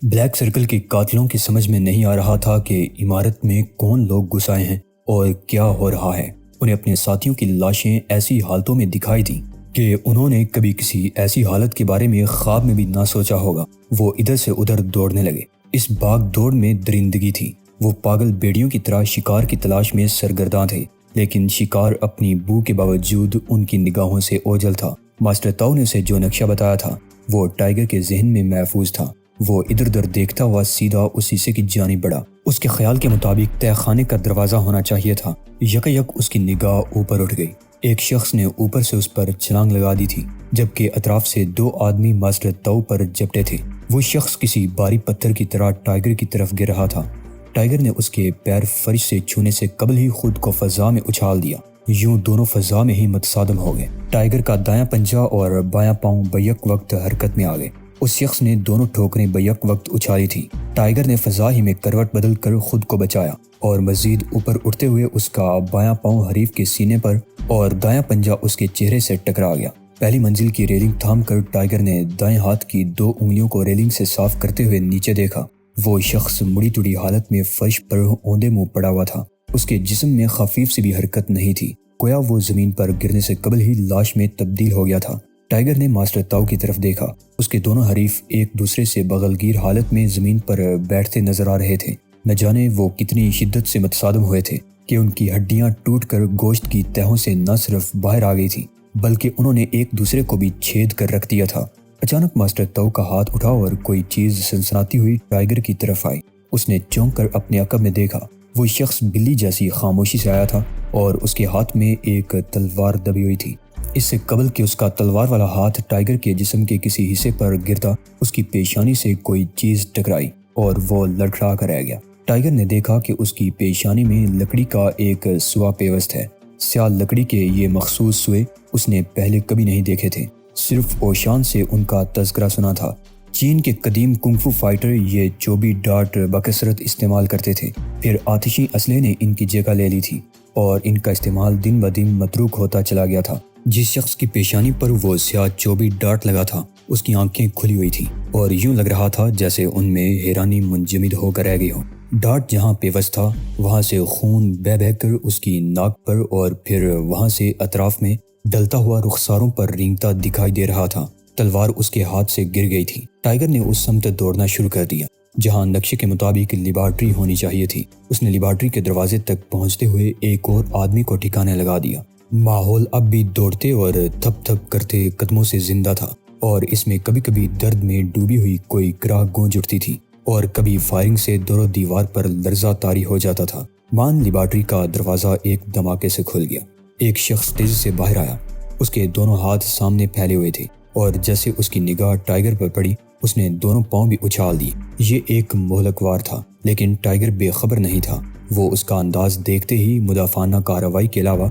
Black circle کے قاتلوں کی سمجھ میں نہیں آ رہا تھا کہ عمارت میں کون لوگ گھس آئے ہیں اور کیا ہو رہا ہے۔ انہیں اپنے ساتھیوں کی لاشیں ایسی حالتوں میں دکھائی دیں کہ انہوں نے کبھی کسی ایسی حالت کے بارے میں خواب میں بھی نہ سوچا ہوگا۔ وہ ادھر سے ادھر دوڑنے لگے۔ اس بھاگ دوڑ میں درندگی تھی۔ وہ پاگل بیڑیوں کی طرح شکار کی تلاش میں سرگرداں تھے، لیکن شکار اپنی بو کے باوجود ان کی نگاہوں سے اوجھل تھا۔ ماسٹر تاؤ نے اسے جو نقشہ بتایا تھا وہ ٹائیگر کے ذہن میں محفوظ تھا۔ وہ ادھر ادھر دیکھتا ہوا سیدھا اس شیشے کی جانب بڑھا۔ اس کے خیال کے مطابق تہہ خانے کا دروازہ ہونا چاہیے تھا۔ یک اس کی نگاہ اوپر اٹھ گئی۔ ایک شخص نے اوپر سے اس پر چھلانگ لگا دی تھی، جبکہ اطراف سے دو آدمی ماسٹر تاؤ پر جپٹے تھے۔ وہ شخص کسی بھاری پتھر کی طرح ٹائیگر کی طرف گر رہا تھا۔ ٹائیگر نے اس کے پیر فرش سے چھونے سے قبل ہی خود کو فضا میں اچھال دیا۔ یوں دونوں فضا میں ہی متصادم ہو گئے۔ ٹائیگر کا دایاں پنجہ اور بایاں پاؤں بیک وقت حرکت میں آ گئے۔ اس شخص نے دونوں ٹھوکریں بیک وقت اچھالی تھی۔ ٹائیگر نے فضا ہی میں کروٹ بدل کر خود کو بچایا اور مزید اوپر اٹھتے ہوئے اس کا بایاں پاؤں حریف کے سینے پر اور دایاں پنجہ اس کے چہرے سے ٹکرا گیا۔ پہلی منزل کی ریلنگ تھام کر ٹائیگر نے دائیں ہاتھ کی دو انگلیوں کو ریلنگ سے صاف کرتے ہوئے نیچے دیکھا۔ وہ شخص مڑی ٹوڑی حالت میں فرش پر اوندے منہ پڑا ہوا تھا۔ اس کے جسم میں خفیف سے بھی حرکت نہیں تھی، گویا وہ زمین پر گرنے سے قبل ہی لاش میں تبدیل ہو گیا تھا۔ ٹائیگر نے ماسٹر تاؤ کی طرف دیکھا۔ اس کے دونوں حریف ایک دوسرے سے بغلگیر حالت میں زمین پر بیٹھتے نظر آ رہے تھے۔ نہ جانے وہ کتنی شدت سے متصادم ہوئے تھے کہ ان کی ہڈیاں ٹوٹ کر گوشت کی تہوں سے نہ صرف باہر آ گئی تھی بلکہ انہوں نے ایک دوسرے کو بھی چھید کر رکھ دیا تھا۔ اچانک ماسٹر تاؤ کا ہاتھ اٹھا اور کوئی چیز سنسناتی ہوئی ٹائیگر کی طرف آئی۔ اس نے چونک کر اپنے عقب میں دیکھا۔ وہ شخص بلی جیسی خاموشی سے آیا تھا اور اس کے ہاتھ میں ایک تلوار دبی ہوئی تھی۔ اس سے قبل کہ اس کا تلوار والا ہاتھ ٹائیگر کے جسم کے کسی حصے پر گرتا، اس کی پیشانی سے کوئی چیز ٹکرائی اور وہ لڑکھڑا کر رہ گیا۔ ٹائیگر نے دیکھا کہ اس کی پیشانی میں لکڑی کا ایک سوا پیوست ہے۔ سیاہ لکڑی کے یہ مخصوص سوئے اس نے پہلے کبھی نہیں دیکھے تھے، صرف اوشان سے ان کا تذکرہ سنا تھا۔ چین کے قدیم کنگ فو فائٹر یہ چوبی ڈاٹ بکثرت استعمال کرتے تھے، پھر آتشی اسلحے نے ان کی جگہ لے لی تھی اور ان کا استعمال دن بدن متروک ہوتا چلا گیا تھا۔ جس شخص کی پیشانی پر وہ سیاہ چوبی ڈاٹ لگا تھا اس کی آنکھیں کھلی ہوئی تھی اور یوں لگ رہا تھا جیسے ان میں حیرانی منجمد ہو کر رہ گئی ہو۔ ڈاٹ جہاں پیوست تھا وہاں سے خون بہہ بہہ کر اس کی ناک پر اور پھر وہاں سے اطراف میں ڈلتا ہوا رخساروں پر رینگتا دکھائی دے رہا تھا۔ تلوار اس کے ہاتھ سے گر گئی تھی۔ ٹائیگر نے اس سمت دوڑنا شروع کر دیا جہاں نقشے کے مطابق لیبارٹری ہونی چاہیے تھی۔ اس نے لیبارٹری کے دروازے تک پہنچتے ہوئے ایک اور آدمی کو ٹھکانے لگا دیا۔ ماحول اب بھی دوڑتے اور تھپ تھپ کرتے قدموں سے زندہ تھا اور اس میں کبھی کبھی درد میں ڈوبی ہوئی کوئی کراہ گونج اٹھتی تھی اور کبھی فائرنگ سے دور و دیوار پر لرزہ طاری ہو جاتا تھا۔ لیبارٹری کا دروازہ ایک دھماکے سے کھل گیا۔ ایک شخص تیزی سے باہر آیا۔ اس کے دونوں ہاتھ سامنے پھیلے ہوئے تھے اور جیسے اس کی نگاہ ٹائیگر پر پڑی اس نے دونوں پاؤں بھی اچھال دی۔ یہ ایک مہلک وار تھا لیکن ٹائیگر بے خبر نہیں تھا۔ وہ اس کا انداز دیکھتے ہی مدافعانہ کارروائی کے علاوہ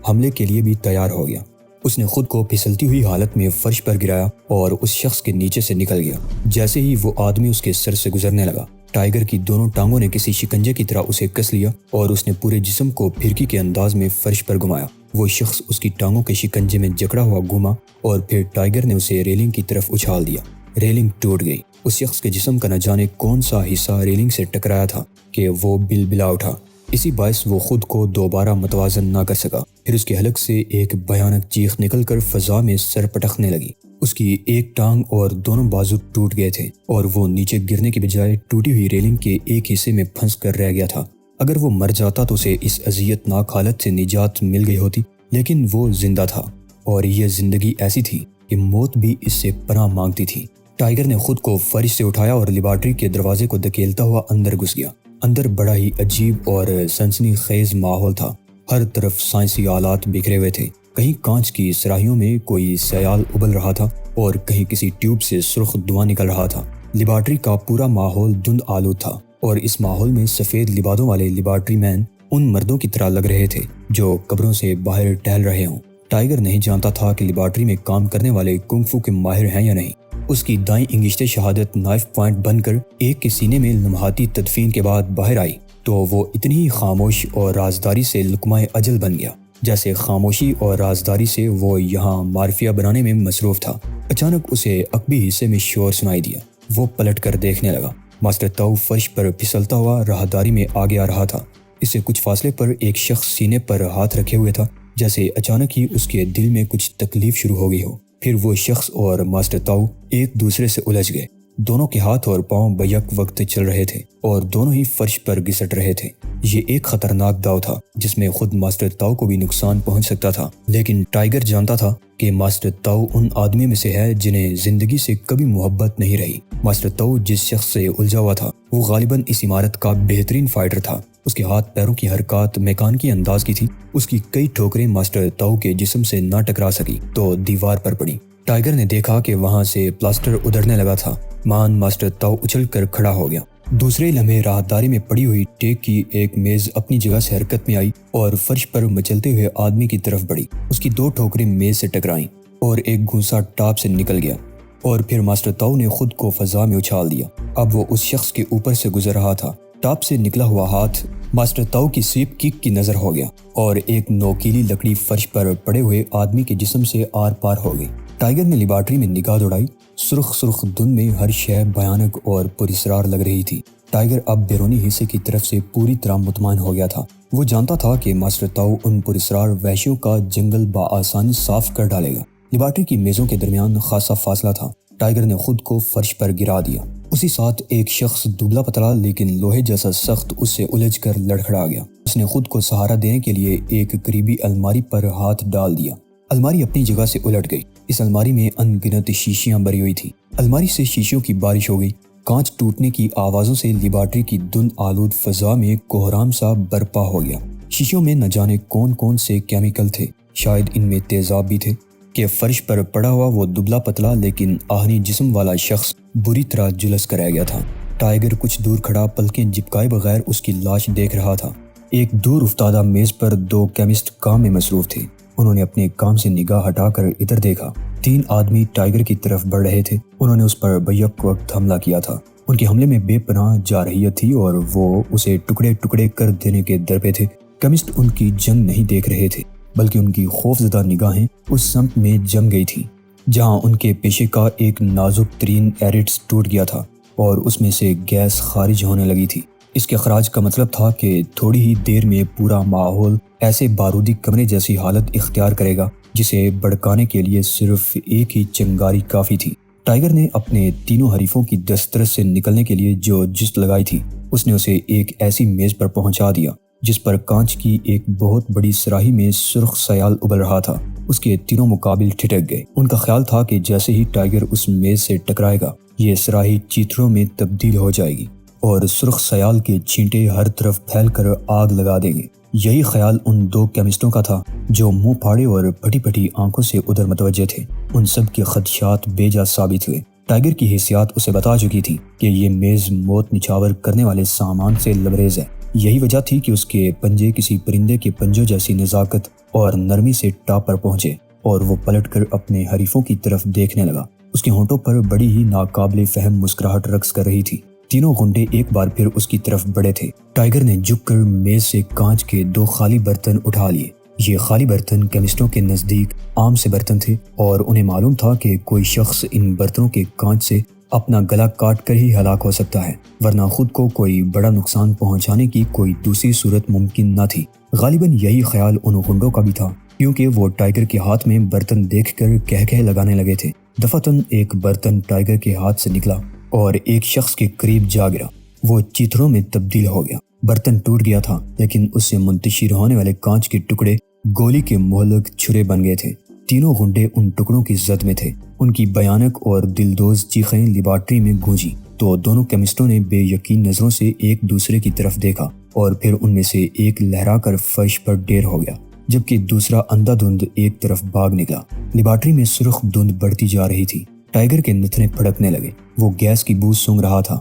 حملے کے لیے بھی تیار ہو گیا۔ اس نے خود کو پھسلتی ہوئی حالت میں فرش پر گرایا اور اس شخص کے نیچے سے نکل گیا۔ جیسے ہی وہ آدمی اس کے سر سے گزرنے لگا، ٹائیگر کی دونوں ٹانگوں نے کسی شکنجے کی طرح اسے کس لیا اور اس نے پورے جسم کو پھرکی کے انداز میں فرش پر گھمایا۔ وہ شخص اس کی ٹانگوں کے شکنجے میں جکڑا ہوا گھوما اور پھر ٹائیگر نے اسے ریلنگ کی طرف اچھال دیا۔ ریلنگ ٹوٹ گئی۔ اس شخص کے جسم کا نہ جانے کون سا حصہ ریلنگ سے ٹکرایا تھا کہ وہ بلبلا اٹھا۔ اسی باعث وہ خود کو دوبارہ متوازن نہ کر سکا۔ پھر اس کے حلق سے ایک بھیانک چیخ نکل کر فضا میں سر پٹکنے لگی۔ اس کی ایک ٹانگ اور دونوں بازو ٹوٹ گئے تھے اور وہ نیچے گرنے کے بجائے ٹوٹی ہوئی ریلنگ کے ایک حصے میں پھنس کر رہ گیا تھا۔ اگر وہ مر جاتا تو اسے اس اذیت ناک حالت سے نجات مل گئی ہوتی، لیکن وہ زندہ تھا اور یہ زندگی ایسی تھی کہ موت بھی اس سے پناہ مانگتی تھی۔ ٹائیگر نے خود کو فرش سے اٹھایا اور لیبارٹری کے دروازے کو دھکیلتا ہوا اندر گھس گیا۔ اندر بڑا ہی عجیب اور سنسنی خیز ماحول تھا۔ ہر طرف سائنسی آلات بکھرے ہوئے تھے۔ کہیں کانچ کی سراہیوں میں کوئی سیال ابل رہا تھا اور کہیں کسی ٹیوب سے سرخ دھواں نکل رہا تھا۔ لیبارٹری کا پورا ماحول دھند آلود تھا اور اس ماحول میں سفید لبادوں والے لیبارٹری مین ان مردوں کی طرح لگ رہے تھے جو قبروں سے باہر ٹہل رہے ہوں۔ ٹائیگر نہیں جانتا تھا کہ لیبارٹری میں کام کرنے والے کنگ فو کے ماہر ہیں یا نہیں۔ اس کی دائیں انگشت شہادت نائف پوائنٹ بن کر ایک کے سینے میں لمحاتی تدفین کے بعد باہر آئی تو وہ اتنی ہی خاموش اور رازداری سے لقمہ اجل بن گیا جیسے خاموشی اور رازداری سے وہ یہاں معرفیہ بنانے میں مصروف تھا۔ اچانک اسے عقبی حصے میں شور سنائی دیا۔ وہ پلٹ کر دیکھنے لگا۔ ماسٹر تاؤ فرش پر پھسلتا ہوا راہداری میں آگے آ رہا تھا۔ اس سے کچھ فاصلے پر ایک شخص سینے پر ہاتھ رکھے ہوئے تھا، جیسے اچانک ہی اس کے دل میں کچھ تکلیف شروع ہو گئی ہو۔ پھر وہ شخص اور ماسٹر تاؤ ایک دوسرے سے الجھ گئے۔ دونوں کے ہاتھ اور پاؤں بیک وقت چل رہے تھے اور دونوں ہی فرش پر گھسٹ رہے تھے۔ یہ ایک خطرناک داؤ تھا جس میں خود ماسٹر تاؤ کو بھی نقصان پہنچ سکتا تھا، لیکن ٹائیگر جانتا تھا کہ ماسٹر تاؤ ان آدمیوں میں سے ہے جنہیں زندگی سے کبھی محبت نہیں رہی۔ ماسٹر تاؤ جس شخص سے الجھا ہوا تھا وہ غالباً اس عمارت کا بہترین فائٹر تھا۔ اس کے ہاتھ پیروں کی حرکات میکانیکی انداز کی تھی۔ اس کی کئی ٹھوکریں ماسٹر تاؤ کے جسم سے نہ ٹکرا سکی تو دیوار پر پڑی۔ ٹائیگر نے دیکھا کہ وہاں سے پلاسٹر ادھڑنے لگا تھا۔ ماسٹر تاؤ اچھل کر کھڑا ہو گیا۔ دوسرے لمحے راہداری میں پڑی ہوئی ٹیک کی ایک میز اپنی جگہ سے حرکت میں آئی اور فرش پر مچلتے ہوئے آدمی کی طرف بڑھی۔ اس کی دو ٹھوکریں میز سے ٹکرائیں اور ایک گھونسا ٹاپ سے نکل گیا، اور پھر ماسٹر تاؤ نے خود کو فضا میں اچھال دیا۔ اب وہ اس شخص کے اوپر سے گزر رہا تھا۔ ٹاپ سے نکلا ہوا ہاتھ ماسٹر تاؤ کی سویپ کک کی نظر ہو گیا اور ایک نوکیلی لکڑی فرش پر پڑے ہوئے آدمی کے جسم سے آر پار ہو گئی۔ ٹائیگر نے لیبارٹری میں نگاہ دوڑائی۔ سرخ دھند میں ہر شے بھیانک اور پراسرار لگ رہی تھی۔ ٹائیگر اب بیرونی حصے کی طرف سے پوری طرح مطمئن ہو گیا تھا۔ وہ جانتا تھا کہ ماسٹر تاؤ ان پراسرار وحشیوں کا جنگل بآسانی صاف کر ڈالے گا۔ لیبارٹری کی میزوں کے درمیان خاصا فاصلہ تھا۔ ٹائیگر نے خود کو فرش پر گرا دیا۔ اسی ساتھ ایک شخص دبلا پتلا لیکن لوہے جیسا سخت اس سے الجھ کر لڑکھڑا گیا۔ اس نے خود کو سہارا دینے کے لیے ایک قریبی الماری پر ہاتھ ڈال دیا۔ الماری اپنی جگہ سے الٹ گئی۔ اس الماری میں ان گنت شیشیاں بھری ہوئی تھی۔ الماری سے شیشوں کی بارش ہو گئی۔ کانچ ٹوٹنے کی آوازوں سے لیبارٹری کی دھند آلود فضا میں کوہرام سا برپا ہو گیا۔ شیشوں میں نہ جانے کون سے کیمیکل تھے، شاید ان میں تیزاب بھی تھے کہ فرش پر پڑا ہوا وہ دبلا پتلا لیکن آہنی جسم والا شخص بری طرح جلس کر رہ گیا تھا۔ ٹائیگر کچھ دور کھڑا پلکیں جھپکائے بغیر اس کی لاش دیکھ رہا تھا۔ ایک دور افتادہ میز پر دو کیمسٹ کام میں مصروف تھے۔ انہوں نے اپنے کام سے نگاہ ہٹا کر ادھر دیکھا۔ تین آدمی ٹائیگر کی طرف بڑھ رہے تھے۔ انہوں نے اس پر بیک وقت حملہ کیا تھا۔ ان کے حملے میں بے پناہ جارحیت تھی اور وہ اسے ٹکڑے ٹکڑے کر دینے کے در پہ تھے۔ کیمسٹ ان کی جنگ نہیں دیکھ رہے تھے بلکہ ان کی خوفزدہ نگاہیں اس سمت میں جم گئی تھیں جہاں ان کے پیشے کا ایک نازک ترین ایرٹس ٹوٹ گیا تھا اور اس میں سے گیس خارج ہونے لگی تھی۔ اس کے اخراج کا مطلب تھا کہ تھوڑی ہی دیر میں پورا ماحول ایسے بارودی کمرے جیسی حالت اختیار کرے گا جسے بھڑکانے کے لیے صرف ایک ہی چنگاری کافی تھی۔ ٹائیگر نے اپنے تینوں حریفوں کی دسترس سے نکلنے کے لیے جو جست لگائی تھی اس نے اسے ایک ایسی میز پر پہنچا دیا جس پر کانچ کی ایک بہت بڑی سراہی میں سرخ سیال ابل رہا تھا۔ اس کے تینوں مقابل ٹھٹک گئے۔ ان کا خیال تھا کہ جیسے ہی ٹائیگر اس میز سے ٹکرائے گا یہ سراہی چیتڑوں میں تبدیل ہو جائے گی اور سرخ سیال کے چھینٹے ہر طرف پھیل کر آگ لگا دیں گے۔ یہی خیال ان دو کیمسٹوں کا تھا جو منہ پھاڑے اور پھٹی پھٹی آنکھوں سے ادھر متوجہ تھے۔ ان سب کے خدشات بے جا ثابت ہوئے۔ ٹائیگر کی حیثیات اسے بتا چکی تھی کہ یہ میز موت نچھاور کرنے والے سامان سے لبریز ہے۔ یہی وجہ تھی کہ اس کے پنجے کسی پرندے کے پنجوں جیسی نزاکت اور نرمی سے ٹاپ پر پہنچے اور وہ پلٹ کر اپنے حریفوں کی طرف دیکھنے لگا۔ اس کے ہونٹوں پر بڑی ہی ناقابل فہم مسکراہٹ رقص کر رہی تھی۔ تینوں غنڈے ایک بار پھر اس کی طرف بڑھے تھے۔ ٹائیگر نے جھک کر میز سے کانچ کے دو خالی برتن اٹھا لیے۔ یہ خالی برتن کیمسٹوں کے نزدیک عام سے برتن تھے اور انہیں معلوم تھا کہ کوئی شخص ان برتنوں کے کانچ سے اپنا گلا کاٹ کر ہی ہلاک ہو سکتا ہے، ورنہ خود کو کوئی بڑا نقصان پہنچانے کی کوئی دوسری صورت ممکن نہ تھی۔ غالباً یہی خیال ان غنڈوں کا بھی تھا کیونکہ وہ ٹائیگر کے ہاتھ میں برتن دیکھ کر کہکہے لگانے لگے تھے۔ دفعتاً ایک برتن ٹائیگر کے ہاتھ سے نکلا اور ایک شخص کے قریب جا گرا۔ وہ چیتڑوں میں تبدیل ہو گیا۔ برتن ٹوٹ گیا تھا لیکن اس سے منتشر ہونے والے کانچ کے ٹکڑے گولی کے مہلک چھرے بن گئے تھے۔ تینوں غنڈے ان ٹکڑوں کی زد میں تھے۔ ان کی بھیانک اور دلدوز چیخیں لیبارٹری میں گونجی تو دونوں کیمسٹوں نے بے یقین نظروں سے ایک دوسرے کی طرف دیکھا اور پھر ان میں سے ایک لہرا کر فرش پر ڈیر ہو گیا جبکہ دوسرا اندھا دھند ایک طرف بھاگ نکلا۔ لیبارٹری میں سرخ دھند بڑھتی جا رہی تھی۔ ٹائیگر کے نتنے پھڑکنے لگے۔ وہ گیس کی بو سونگھ رہا تھا۔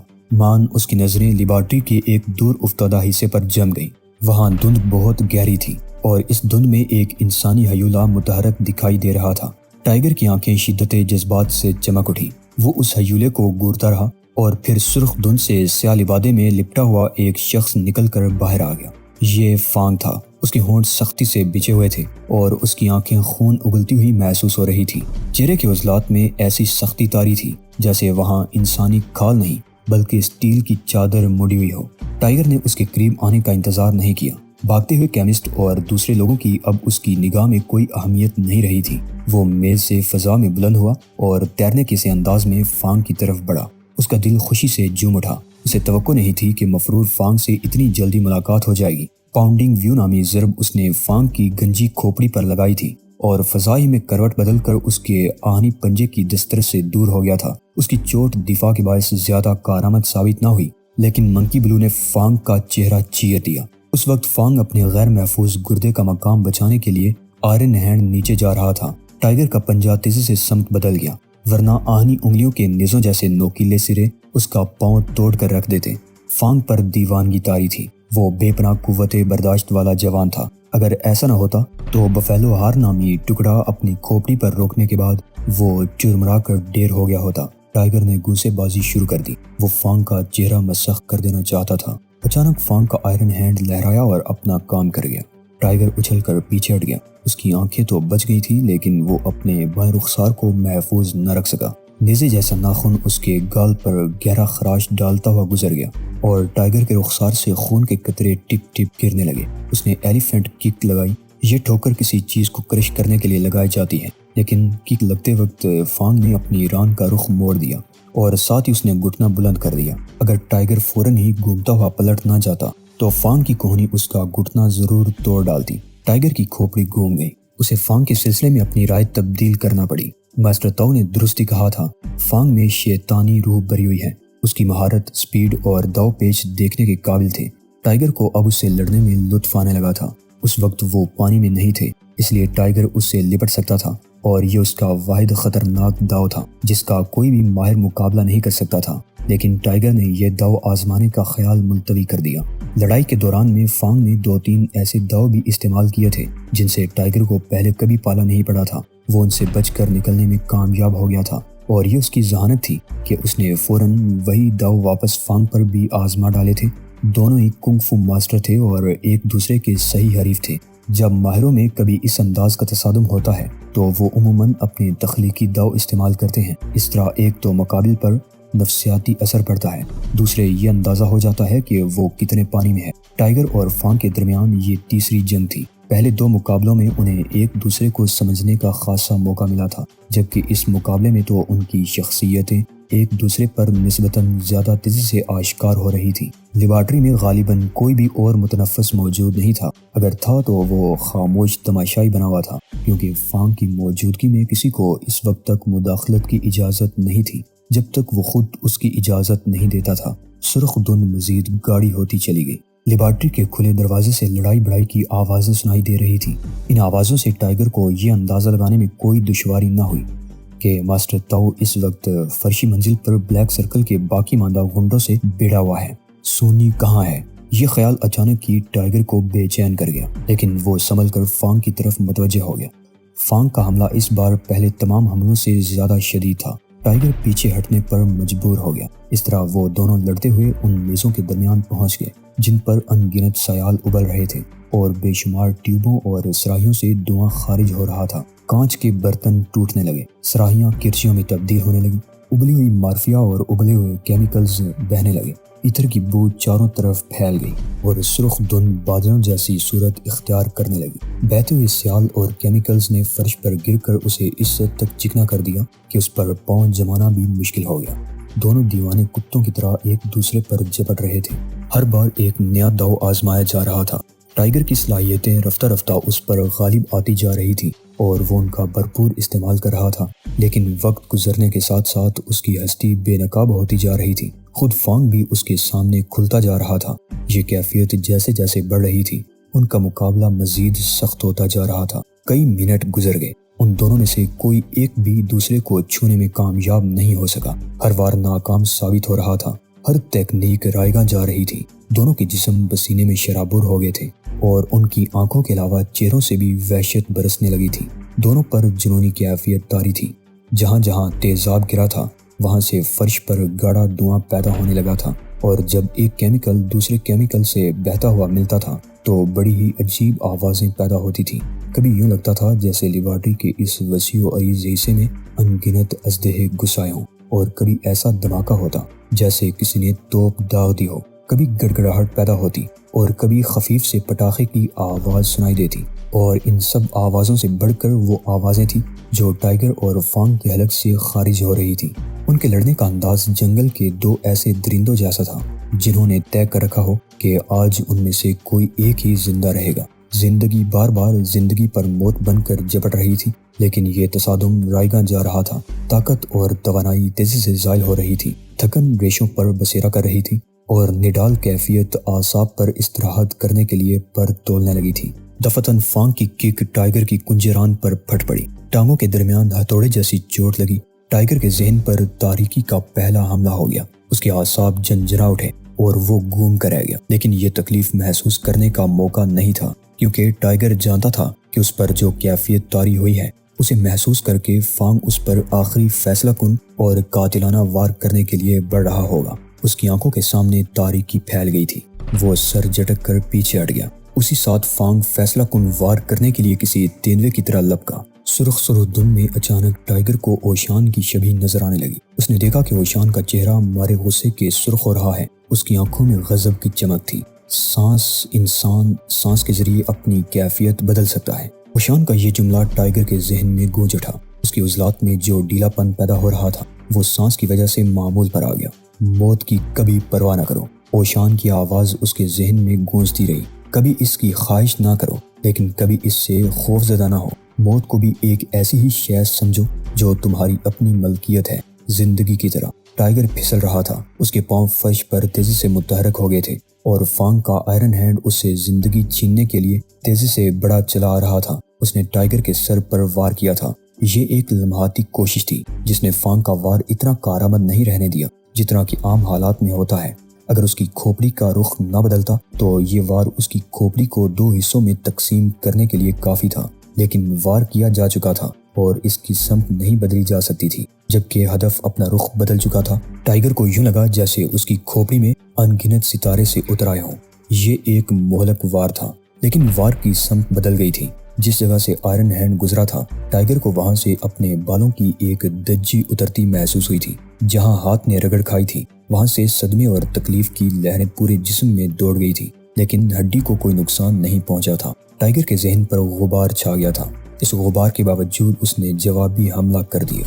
اس کی نظریں لیبارٹری کے ایک دور افتادہ حصے پر جم گئیں۔ وہاں دھند بہت گہری تھی اور اس دھند میں ایک انسانی ہیولہ متحرک دکھائی دے رہا تھا۔ ٹائیگر کی آنکھیں شدت جذبات سے چمک اٹھی۔ وہ اس ہیولے کو گورتا رہا اور پھر سرخ دھند سے سیاہ لبادے میں لپٹا ہوا ایک شخص نکل کر باہر آ گیا۔ یہ فانگ تھا۔ اس کے ہونٹ سختی سے بچے ہوئے تھے اور اس کی آنکھیں خون اگلتی ہوئی محسوس ہو رہی تھی۔ چہرے کے عضلات میں ایسی سختی طاری تھی جیسے وہاں انسانی کھال نہیں بلکہ اسٹیل کی چادر مڑی ہوئی ہو۔ ٹائیگر نے اس کے قریب آنے کا انتظار نہیں کیا۔ بھاگتے ہوئے کیمسٹ اور دوسرے لوگوں کی اب اس کی نگاہ میں کوئی اہمیت نہیں رہی تھی۔ وہ میز سے فضا میں بلند ہوا اور تیرنے کے سے انداز میں فانگ کی طرف بڑھا۔ اس کا دل خوشی سے جھوم اٹھا۔ اسے توقع نہیں تھی کہ مفرور فانگ سے اتنی جلدی ملاقات ہو جائے گی۔ پاؤنڈنگ ویو نامی ضرب اس نے فانگ کی گنجی کھوپڑی پر لگائی تھی اور فضائی میں کروٹ بدل کر اس کے آہنی پنجے کی دسترس سے دور ہو گیا تھا۔ اس کی چوٹ دفاع کے باعث زیادہ کارآمد ثابت نہ ہوئی، لیکن منکی بلو نے فانگ کا چہرہ چیر دیا۔ اس وقت فانگ اپنے غیر محفوظ گردے کا مقام بچانے کے لیے آئرن ہینڈ نیچے جا رہا تھا۔ ٹائیگر کا پنجہ تیزی سے سمت بدل گیا، ورنہ آہنی انگلیوں کے نیزوں جیسے نوکیلے سرے اس کا پاؤں توڑ کر رکھ دیتے۔ فانگ پر دیوانگی طاری تھی۔ وہ بے پناہ قوت برداشت والا جوان تھا۔ اگر ایسا نہ ہوتا تو بفیلو ہار نامی ٹکڑا اپنی کھوپڑی پر روکنے کے بعد وہ چرمرا کر ڈیر ہو گیا ہوتا۔ ٹائیگر نے گوسے بازی شروع کر دی۔ وہ فانگ کا چہرہ مسخ کر دینا چاہتا تھا۔ اچانک فانگ کا آئرن ہینڈ لہرایا اور اپنا کام کر گیا۔ ٹائیگر اچھل کر پیچھے ہٹ گیا۔ اس کی آنکھیں تو بچ گئی تھی، لیکن وہ اپنے بائیں رخسار کو محفوظ نہ رکھ سکا۔ نیزے جیسا ناخن اس کے گال پر گہرا خراش ڈالتا ہوا گزر گیا اور ٹائیگر کے رخسار سے خون کے قطرے ٹپ ٹپ گرنے لگے۔ اس نے ایلیفینٹ کک لگائی۔ یہ ٹھوکر کسی چیز کو کرش کرنے کے لیے لگائی جاتی ہے، لیکن کک لگتے وقت فانگ نے اپنی ران کا رخ موڑ دیا اور ساتھ ہی اس نے گھٹنا بلند کر دیا۔ اگر ٹائیگر فوراً ہی گھومتا ہوا پلٹ نہ جاتا تو فانگ کی کوہنی اس کا گھٹنا ضرور توڑ ڈالتی۔ ٹائیگر کی کھوپڑی گھوم گئی۔ اسے فانگ کے سلسلے میں اپنی رائے تبدیل کرنا پڑی۔ ماسٹر تاؤ نے درست ہی کہا تھا، فانگ میں شیطانی روح بھری ہوئی ہے۔ اس کی مہارت، سپیڈ اور داؤ پیچ دیکھنے کے قابل تھے۔ ٹائیگر کو اب اس سے لڑنے میں لطف آنے لگا تھا۔ اس وقت وہ پانی میں نہیں تھے، اس لیے ٹائیگر اس سے لپٹ سکتا تھا اور یہ اس کا واحد خطرناک داؤ تھا جس کا کوئی بھی ماہر مقابلہ نہیں کر سکتا تھا۔ لیکن ٹائیگر نے یہ داؤ آزمانے کا خیال ملتوی کر دیا۔ لڑائی کے دوران میں فانگ نے 2-3 ایسے داؤ بھی استعمال کیے تھے جن سے ٹائیگر کو پہلے کبھی پالا نہیں پڑا تھا۔ وہ ان سے بچ کر نکلنے میں کامیاب ہو گیا تھا اور یہ اس کی ذہانت تھی کہ اس نے فوراً وہی داؤ واپس فانگ پر بھی آزما ڈالے تھے۔ دونوں ہی کنگ فو ماسٹر تھے اور ایک دوسرے کے صحیح حریف تھے۔ جب ماہروں میں کبھی اس انداز کا تصادم ہوتا ہے تو وہ عموماً اپنے تخلیقی داؤ استعمال کرتے ہیں۔ اس طرح ایک تو مقابل پر نفسیاتی اثر پڑتا ہے، دوسرے یہ اندازہ ہو جاتا ہے کہ وہ کتنے پانی میں ہے۔ ٹائیگر اور فانگ کے درمیان یہ تیسری جنگ تھی۔ پہلے 2 مقابلوں میں انہیں ایک دوسرے کو سمجھنے کا خاصا موقع ملا تھا، جبکہ اس مقابلے میں تو ان کی شخصیتیں ایک دوسرے پر نسبتاً زیادہ تیزی سے آشکار ہو رہی تھی۔ لیبارٹری میں غالباً کوئی بھی اور متنفس موجود نہیں تھا، اگر تھا تو وہ خاموش تماشائی بنا ہوا تھا، کیونکہ فانگ کی موجودگی میں کسی کو اس وقت تک مداخلت کی اجازت نہیں تھی جب تک وہ خود اس کی اجازت نہیں دیتا تھا۔ سرخ دھند مزید گاڑی ہوتی چلی گئی۔ لیبارٹری کے کھلے دروازے سے لڑائی بڑائی کی آوازیں سنائی دے رہی تھیں۔ ان آوازوں سے ٹائیگر کو یہ اندازہ لگانے میں کوئی دشواری نہ ہوئی کہ ماسٹر تاؤ اس وقت فرشی منزل پر بلیک سرکل کے باقی ماندہ غنڈوں سے بھیڑا ہوا ہے۔ سونی کہاں ہے؟ یہ خیال اچانک ہی ٹائیگر کو بے چین کر گیا، لیکن وہ سنبھل کر فانگ کی طرف متوجہ ہو گیا۔ فانگ کا حملہ اس بار پہلے تمام حملوں سے زیادہ شدید تھا۔ ٹائیگر پیچھے ہٹنے پر مجبور ہو گیا۔ اس طرح وہ دونوں لڑتے ہوئے ان میزوں کے درمیان پہنچ گئے جن پر ان گنت سیال ابل رہے تھے اور بے شمار ٹیوبوں اور سراہیوں سے دھواں خارج ہو رہا تھا۔ کانچ کے برتن ٹوٹنے لگے، سراہیاں کرچیوں میں تبدیل ہونے لگی، ابلی ہوئی مارفیا اور ابلے ہوئے کیمیکلز بہنے لگے۔ ایتھر کی بو چاروں طرف پھیل گئی اور سرخ دھند بادلوں جیسی صورت اختیار کرنے لگی۔ بہتے ہوئے سیال اور کیمیکلز نے فرش پر گر کر اسے اس حد تک چکنا کر دیا کہ اس پر پاؤں جمانا بھی مشکل ہو گیا۔ دونوں دیوانے کتوں کی طرح ایک دوسرے پر جپٹ رہے تھے۔ ہر بار ایک نیا داؤ آزمایا جا رہا تھا۔ ٹائیگر کی صلاحیتیں رفتہ رفتہ اس پر غالب آتی جا رہی تھی اور وہ ان کا بھرپور استعمال کر رہا تھا، لیکن وقت گزرنے کے ساتھ ساتھ اس کی ہستی بے نقاب ہوتی جا رہی تھی۔ خود فانگ بھی اس کے سامنے کھلتا جا رہا تھا۔ یہ کیفیت جیسے جیسے بڑھ رہی تھی، ان کا مقابلہ مزید سخت ہوتا جا رہا تھا۔ کئی منٹ گزر گئے، ان دونوں میں سے کوئی ایک بھی دوسرے کو چھونے میں کامیاب نہیں ہو سکا۔ ہر بار ناکام ثابت ہو رہا تھا۔ ہر تکنیک رائیگاں جا رہی تھی۔ دونوں کے جسم پسینے میں شرابور ہو گئے تھے اور ان کی آنکھوں کے علاوہ چہروں سے بھی وحشت برسنے لگی تھی۔ دونوں پر جنونی کیفیت طاری تھی۔ جہاں جہاں تیزاب گرا تھا وہاں سے فرش پر گاڑھا دھواں پیدا ہونے لگا تھا، اور جب ایک کیمیکل دوسرے کیمیکل سے بہتا ہوا ملتا تھا تو بڑی ہی عجیب آوازیں پیدا ہوتی تھیں۔ کبھی یوں لگتا تھا جیسے لیبارٹری کے اس وسیع و عریض حصے میں ان گنت اژدہے گھسائے ہوں اور کبھی ایسا دھماکہ ہوتا جیسے کسی نے توپ داغ دی ہو، کبھی گڑگڑاہٹ پیدا ہوتی اور کبھی خفیف سے پٹاخے کی آواز سنائی دیتی، اور ان سب آوازوں سے بڑھ کر وہ آوازیں تھیں جو ٹائیگر اور فانگ کے حلق سے خارج ہو رہی تھیں۔ ان کے لڑنے کا انداز جنگل کے دو ایسے درندوں جیسا تھا جنہوں نے طے کر رکھا ہو کہ آج ان میں سے کوئی ایک ہی زندہ رہے گا۔ زندگی بار بار زندگی پر موت بن کر جپٹ رہی تھی، لیکن یہ تصادم رائیگاں جا رہا تھا۔ طاقت اور توانائی تیزی سے زائل ہو رہی تھی، تھکن ریشوں پر بسیرا کر رہی تھی اور نڈال کیفیت اعصاب پر استراحت کرنے کے لیے پر تولنے لگی تھی۔ دفتن فانگ کی کک ٹائیگر کی کنجران پر پھٹ پڑی، ٹانگوں کے درمیان ہتھوڑے جیسی چوٹ لگی۔ ٹائیگر کے ذہن پر تاریکی کا پہلا حملہ ہو گیا، اس کے اعصاب جھنجھنا اٹھے اور وہ گم کر رہ گیا۔ لیکن یہ تکلیف محسوس کرنے کا موقع نہیں تھا، کیونکہ ٹائیگر جانتا تھا کہ اس پر جو کیفیت طاری ہوئی ہے اسے محسوس کر کے فانگ اس پر آخری فیصلہ کن اور قاتلانہ وار کرنے کے لیے بڑھ رہا ہوگا۔ اس کی آنکھوں کے سامنے تاریکی پھیل گئی تھی، وہ سر جھٹک کر پیچھے ہٹ گیا۔ اسی ساتھ فانگ فیصلہ کن وار کرنے کے لیے کسی تیندوے کی طرح لپکا۔ سرخ دھند میں اچانک ٹائیگر کو اوشان کی شبیہ نظر آنے لگی۔ اس نے دیکھا کہ اوشان کا چہرہ مارے غصے کے سرخ ہو رہا ہے، اس کی آنکھوں میں غضب کی چمک تھی۔ انسان سانس کے ذریعے اپنی کیفیت بدل سکتا ہے۔ اوشان کا یہ جملہ ٹائیگر کے ذہن میں گونج اٹھا۔ اس کے عضلات میں جو ڈھیلا پن پیدا ہو رہا تھا وہ سانس کی وجہ سے معمول پر آ گیا۔ موت کی کبھی پرواہ نہ کرو، اوشان کی آواز اس کے ذہن میں گونجتی رہی۔ کبھی اس کی خواہش نہ کرو، لیکن کبھی اس سے خوف زدہ نہ ہو۔ موت کو بھی ایک ایسی ہی شے سمجھو جو تمہاری اپنی ملکیت ہے، زندگی کی طرح۔ ٹائیگر پھسل رہا تھا، اس کے پاؤں فرش پر تیزی سے متحرک ہو گئے تھے اور فانگ کا آئرن ہینڈ اسے زندگی چھیننے کے لیے تیزی سے بڑا چلا آ رہا تھا۔ اس نے ٹائیگر کے سر پر وار کیا تھا۔ یہ ایک لمحاتی کوشش تھی جس نے فانگ کا وار اتنا کارآمد نہیں رہنے دیا جتنا کہ عام حالات میں ہوتا ہے۔ اگر اس کی کھوپڑی کا رخ نہ بدلتا تو یہ وار اس کی کھوپڑی کو دو حصوں میں تقسیم کرنے کے لیے کافی تھا، لیکن وار کیا جا چکا تھا اور اس کی سمت نہیں بدلی جا سکتی تھی، جبکہ ہدف اپنا رخ بدل چکا تھا۔ ٹائیگر کو یوں لگا جیسے اس کی کھوپڑی میں ان گنت ستارے سے اتر آئے ہوں۔ یہ ایک مہلک وار تھا، لیکن وار کی سمت بدل گئی تھی۔ جس جگہ سے آئرن ہینڈ گزرا تھا، ٹائیگر کو وہاں سے اپنے بالوں کی ایک دجی اترتی محسوس ہوئی تھی۔ جہاں ہاتھ نے رگڑ کھائی تھی وہاں سے صدمے اور تکلیف کی لہریں پورے جسم میں دوڑ گئی تھی، لیکن ہڈی کو کوئی نقصان نہیں پہنچا تھا۔ ٹائیگر کے ذہن پر غبار چھا گیا تھا، اس غبار کے باوجود اس نے جوابی حملہ کر دیا۔